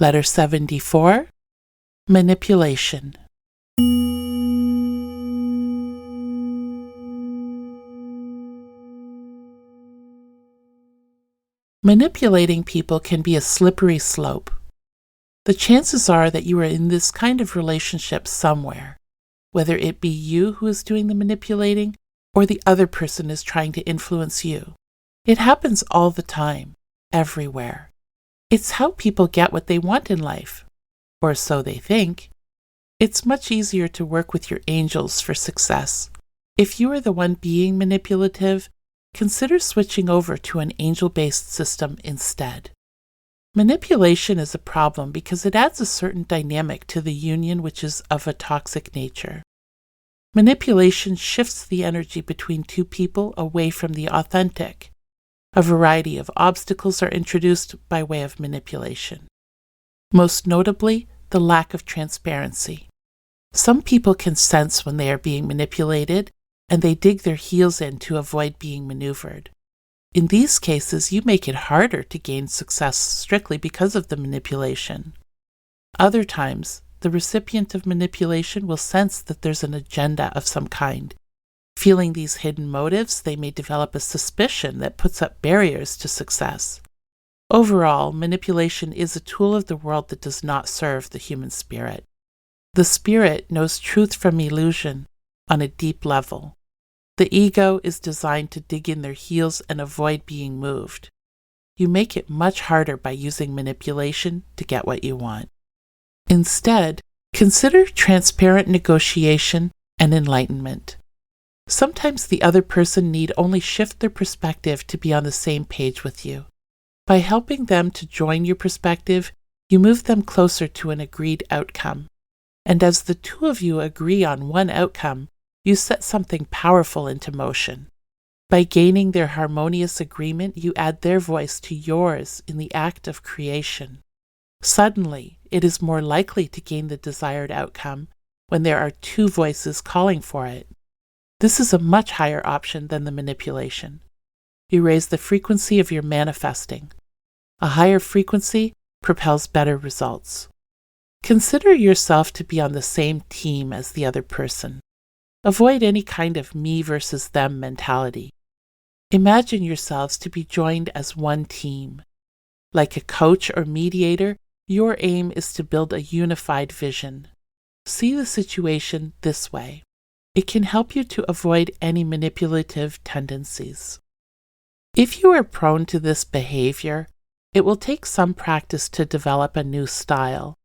Letter 74, manipulation. Manipulating people can be a slippery slope. The chances are that you are in this kind of relationship somewhere, whether it be you who is doing the manipulating or the other person is trying to influence you. It happens all the time, everywhere. It's how people get what they want in life, or so they think. It's much easier to work with your angels for success. If you are the one being manipulative, consider switching over to an angel-based system instead. Manipulation is a problem because it adds a certain dynamic to the union which is of a toxic nature. Manipulation shifts the energy between two people away from the authentic. A variety of obstacles are introduced by way of manipulation. Most notably, the lack of transparency. Some people can sense when they are being manipulated, and they dig their heels in to avoid being maneuvered. In these cases, you make it harder to gain success strictly because of the manipulation. Other times, the recipient of manipulation will sense that there's an agenda of some kind. Feeling these hidden motives, they may develop a suspicion that puts up barriers to success. Overall, manipulation is a tool of the world that does not serve the human spirit. The spirit knows truth from illusion on a deep level. The ego is designed to dig in their heels and avoid being moved. You make it much harder by using manipulation to get what you want. Instead, consider transparent negotiation and enlightenment. Sometimes the other person need only shift their perspective to be on the same page with you. By helping them to join your perspective, you move them closer to an agreed outcome. And as the two of you agree on one outcome, you set something powerful into motion. By gaining their harmonious agreement, you add their voice to yours in the act of creation. Suddenly, it is more likely to gain the desired outcome when there are two voices calling for it. This is a much higher option than the manipulation. You raise the frequency of your manifesting. A higher frequency propels better results. Consider yourself to be on the same team as the other person. Avoid any kind of me versus them mentality. Imagine yourselves to be joined as one team. Like a coach or mediator, your aim is to build a unified vision. See the situation this way. It can help you to avoid any manipulative tendencies. If you are prone to this behavior, it will take some practice to develop a new style.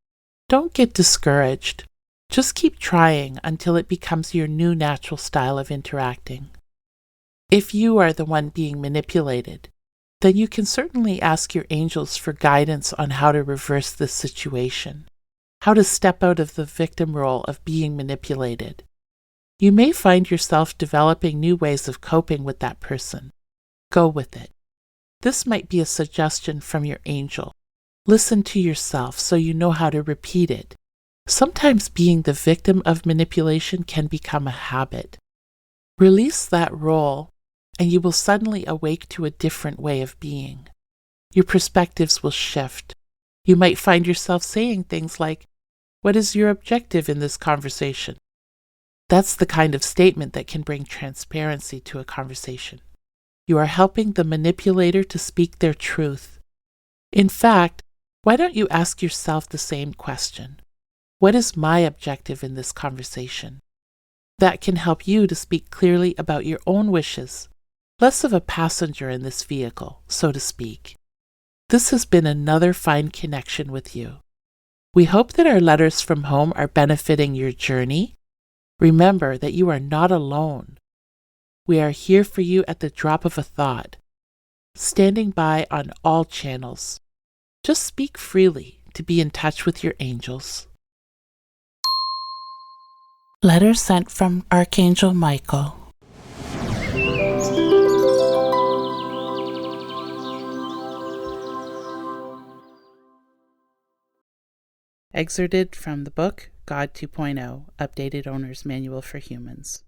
Don't get discouraged. Just keep trying until it becomes your new natural style of interacting. If you are the one being manipulated, then you can certainly ask your angels for guidance on how to reverse this situation, how to step out of the victim role of being manipulated. You may find yourself developing new ways of coping with that person. Go with it. This might be a suggestion from your angel. Listen to yourself so you know how to repeat it. Sometimes being the victim of manipulation can become a habit. Release that role, and you will suddenly awake to a different way of being. Your perspectives will shift. You might find yourself saying things like, "What is your objective in this conversation?" That's the kind of statement that can bring transparency to a conversation. You are helping the manipulator to speak their truth. In fact, why don't you ask yourself the same question? What is my objective in this conversation? That can help you to speak clearly about your own wishes, less of a passenger in this vehicle, so to speak. This has been another fine connection with you. We hope that our letters from home are benefiting your journey. Remember that you are not alone. We are here for you at the drop of a thought, standing by on all channels. Just speak freely to be in touch with your angels. Letter sent from Archangel Michael. Excerpted from the book God 2.0, Updated Owner's Manual for Humans.